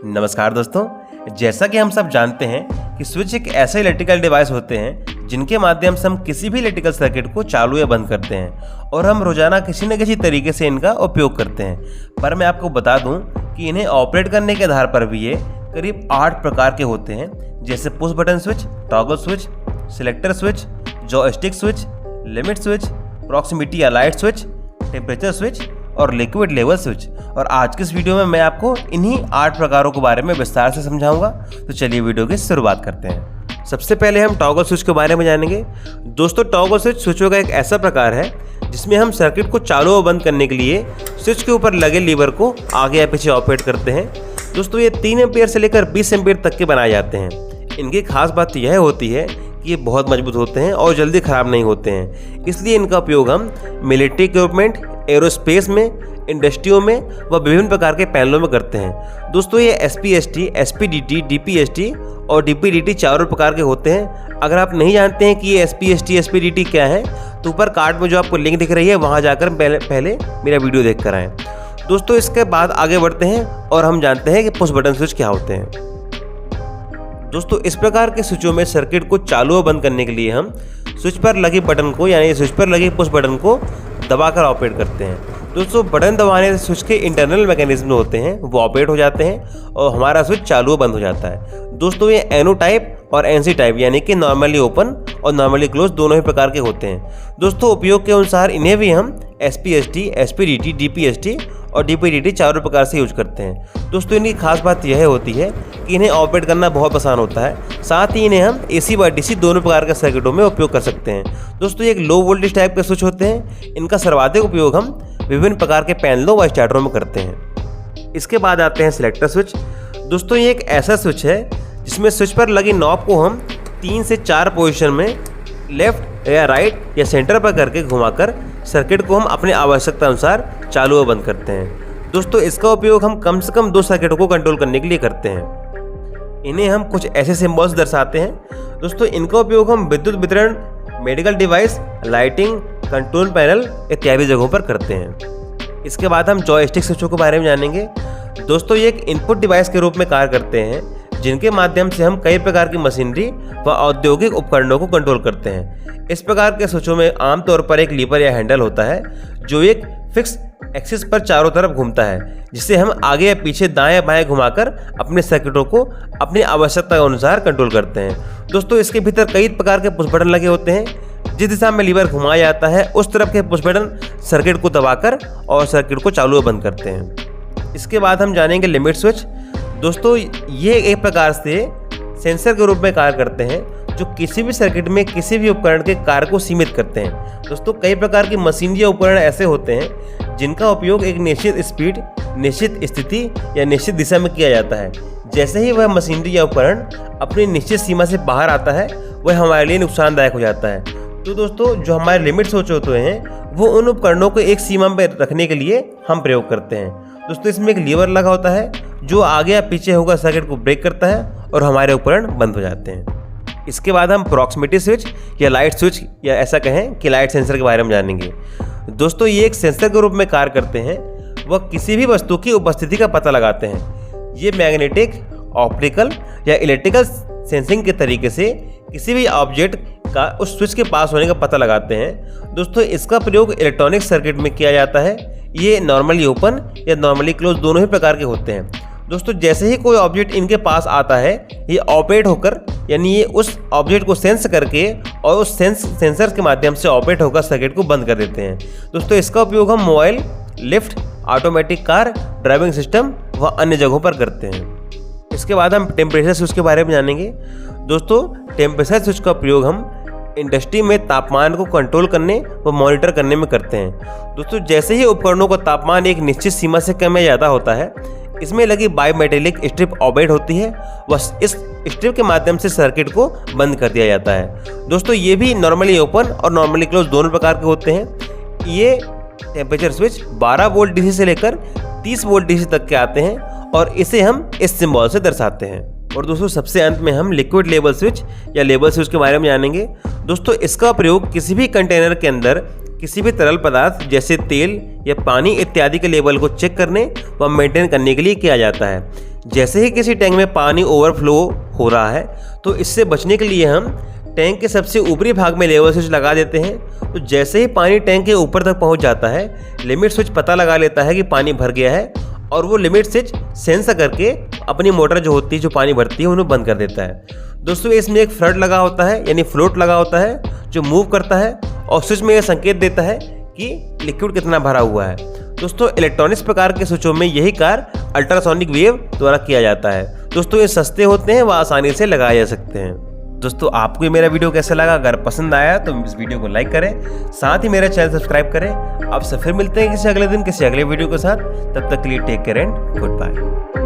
नमस्कार दोस्तों, जैसा कि हम सब जानते हैं कि स्विच एक ऐसे इलेक्ट्रिकल डिवाइस होते हैं जिनके माध्यम से हम किसी भी इलेक्ट्रिकल सर्किट को चालू या बंद करते हैं और हम रोजाना किसी न किसी तरीके से इनका उपयोग करते हैं। पर मैं आपको बता दूं कि इन्हें ऑपरेट करने के आधार पर भी ये करीब 8 प्रकार के होते हैं, जैसे push button switch, toggle switch, selector switch, joystick switch, limit switch, proximity या लाइट स्विच, टेम्परेचर स्विच और लिक्विड लेवल स्विच। और आज के इस वीडियो में मैं आपको इन्हीं 8 प्रकारों के बारे में विस्तार से समझाऊंगा। तो चलिए वीडियो की शुरुआत करते हैं। सबसे पहले हम टॉगल स्विच के बारे में जानेंगे। दोस्तों, टॉगल स्विच स्विचों का एक ऐसा प्रकार है जिसमें हम सर्किट को चालू और बंद करने के लिए स्विच के ऊपर लगे लीवर को आगे या पीछे ऑपरेट करते हैं। दोस्तों, ये 3 एम्पीयर से लेकर 20 एम्पीयर तक के बनाए जाते हैं। इनकी खास बात यह होती है कि ये बहुत मजबूत होते हैं और जल्दी खराब नहीं होते हैं, इसलिए इनका उपयोग हम मिलिट्री इक्विपमेंट, एरोस्पेस में, इंडस्ट्रियों में व विभिन्न प्रकार के पैनलों में करते हैं। दोस्तों, ये SPST, SPDT, DPST और DPDT चारों प्रकार के होते हैं। अगर आप नहीं जानते हैं कि ये SPST, SPDT क्या है, तो ऊपर कार्ड में जो आपको लिंक दिख रही है वहाँ जाकर पहले मेरा वीडियो देख कर आएँ। दोस्तों, इसके बाद आगे बढ़ते हैं और हम जानते हैं कि पुश बटन स्विच क्या होते हैं। दोस्तों, इस प्रकार के स्विचों में सर्किट को चालू और बंद करने के लिए हम स्विच पर लगे बटन को, यानी स्विच पर लगे पुश बटन को दबाकर ऑपरेट करते हैं। दोस्तों, बटन दबाने से स्विच के इंटरनल मैकेनिज्म होते हैं वो ऑपरेट हो जाते हैं और हमारा स्विच चालू और बंद हो जाता है। दोस्तों, ये NO टाइप और NC टाइप यानी कि नॉर्मली ओपन और नॉर्मली क्लोज दोनों ही प्रकार के होते हैं। दोस्तों, उपयोग के अनुसार इन्हें भी हम SPST, SPDT, DPST और DPDT चारों प्रकार से यूज करते हैं। दोस्तों, इनकी खास बात यह होती है कि इन्हें ऑपरेट करना बहुत आसान होता है। साथ ही इन्हें हम AC व DC दोनों प्रकार के सर्किटों में उपयोग कर सकते हैं। दोस्तों, ये एक लो वोल्टेज टाइप के स्विच होते हैं। इनका सर्वाधिक उपयोग हम विभिन्न प्रकार के पैनलों व स्टार्टरों में करते हैं। इसके बाद आते हैं सिलेक्टर स्विच। दोस्तों, ये एक ऐसा स्विच है जिसमें स्विच पर लगी नॉब को हम 3 से 4 पोजीशन में लेफ्ट या राइट या सेंटर पर करके घुमाकर सर्किट को हम अपनी आवश्यकता अनुसार चालू और बंद करते हैं। दोस्तों, इसका उपयोग हम कम से कम 2 सर्किटों को कंट्रोल करने के लिए करते हैं। इन्हें हम कुछ ऐसे सिंबल्स दर्शाते हैं। दोस्तों, इनका उपयोग हम विद्युत वितरण, medical device, lighting, control panel इत्यादि जगहों पर करते हैं। इसके बाद हम जॉयस्टिक स्विचों के बारे में जानेंगे। दोस्तों, ये एक इनपुट डिवाइस के रूप में कार्य करते हैं जिनके माध्यम से हम कई प्रकार की मशीनरी व औद्योगिक उपकरणों को कंट्रोल करते हैं। इस प्रकार के स्विचों में आमतौर पर एक लीवर या हैंडल होता है जो एक फिक्स एक्सिस पर चारों तरफ घूमता है, जिसे हम आगे या पीछे, दाएं या बाएं घुमाकर अपने सर्किटों को अपनी आवश्यकता के अनुसार कंट्रोल करते हैं। दोस्तों, इसके भीतर कई प्रकार के पुश बटन लगे होते हैं। जिस दिशा में लीवर घुमाया जाता है उस तरफ के पुश बटन सर्किट को दबाकर और सर्किट को चालू और बंद करते हैं। इसके बाद हम जानेंगे लिमिट स्विच। दोस्तों, ये एक प्रकार से सेंसर के रूप में कार्य करते हैं जो किसी भी सर्किट में किसी भी उपकरण के कार्य को सीमित करते हैं। दोस्तों, कई प्रकार की मशीन या उपकरण ऐसे होते हैं जिनका उपयोग एक निश्चित स्पीड, निश्चित स्थिति या निश्चित दिशा में किया जाता है। जैसे ही वह मशीनरी या उपकरण अपनी निश्चित सीमा से बाहर आता है वह हमारे लिए नुकसानदायक हो जाता है। तो दोस्तों, जो हमारे लिमिट स्विच होते हैं वो उन उपकरणों को एक सीमा में रखने के लिए हम प्रयोग करते हैं। दोस्तों, इसमें एक लीवर लगा होता है जो आगे या पीछे होकर सर्किट को ब्रेक करता है और हमारे उपकरण बंद हो जाते हैं। इसके बाद हम प्रॉक्सिमिटी स्विच या लाइट स्विच या ऐसा कहें कि लाइट सेंसर के बारे में जानेंगे। दोस्तों, ये एक सेंसर के रूप में कार्य करते हैं। वह किसी भी वस्तु की उपस्थिति का पता लगाते हैं। ये मैग्नेटिक, ऑप्टिकल या इलेक्ट्रिकल सेंसिंग के तरीके से किसी भी ऑब्जेक्ट का उस स्विच के पास होने का पता लगाते हैं। दोस्तों, इसका प्रयोग इलेक्ट्रॉनिक सर्किट में किया जाता है। ये नॉर्मली ओपन या नॉर्मली क्लोज दोनों ही प्रकार के होते हैं। दोस्तों, जैसे ही कोई ऑब्जेक्ट इनके पास आता है ये ऑपरेट होकर, यानी ये उस ऑब्जेक्ट को सेंस करके और उस सेंसर के माध्यम से ऑपरेट होकर सर्किट को बंद कर देते हैं। दोस्तों, इसका उपयोग हम mobile, lift, automatic car, driving system व अन्य जगहों पर करते हैं। इसके बाद हम टेम्परेचर स्विच के बारे में जानेंगे। दोस्तों, टेम्परेचर स्विच का प्रयोग हम इंडस्ट्री में तापमान को कंट्रोल करने व मॉनिटर करने में करते हैं। दोस्तों, जैसे ही उपकरणों का तापमान एक निश्चित सीमा से कम या ज़्यादा होता है, इसमें लगी बायोमेटेलिक स्ट्रिप ऑपरेट होती है व इस स्ट्रिप के माध्यम से सर्किट को बंद कर दिया जाता है। दोस्तों, ये भी नॉर्मली ओपन और नॉर्मली क्लोज दोनों प्रकार के होते हैं। ये टेम्परेचर स्विच 12 वोल्ट DC से लेकर 30 वोल्ट DC तक के आते हैं और इसे हम इस सिंबल से दर्शाते हैं। और दोस्तों, सबसे अंत में हम लिक्विड लेवल स्विच या लेवल स्विच के बारे में जानेंगे। दोस्तों, इसका प्रयोग किसी भी कंटेनर के अंदर किसी भी तरल पदार्थ जैसे तेल या पानी इत्यादि के लेवल को चेक करने व मेंटेन करने के लिए किया जाता है। जैसे ही किसी टैंक में पानी ओवरफ्लो हो रहा है तो इससे बचने के लिए हम टैंक के सबसे ऊपरी भाग में लेवल स्विच लगा देते हैं। तो जैसे ही पानी टैंक के ऊपर तक पहुंच जाता है, लिमिट स्विच पता लगा लेता है कि पानी भर गया है और वो लिमिट स्विच सेंस करके अपनी मोटर जो होती है, जो पानी भरती है, उन्हें बंद कर देता है। दोस्तों इसमें एक फ्लड लगा होता है, यानी फ्लोट लगा होता है, जो मूव करता है और स्विच में यह संकेत देता है कि लिक्विड कितना भरा हुआ है। दोस्तों इलेक्ट्रॉनिक्स प्रकार के स्विचों में यही कार्य अल्ट्रासोनिक वेव द्वारा किया जाता है। दोस्तों ये सस्ते होते हैं, वह आसानी से लगाए जा सकते हैं। दोस्तों आपको ये मेरा वीडियो कैसा लगा? अगर पसंद आया तो इस वीडियो को लाइक करें, साथ ही मेरा चैनल सब्सक्राइब करें। आपसे फिर मिलते हैं किसी अगले दिन किसी अगले वीडियो के साथ। तब तक के लिए take care and good bye.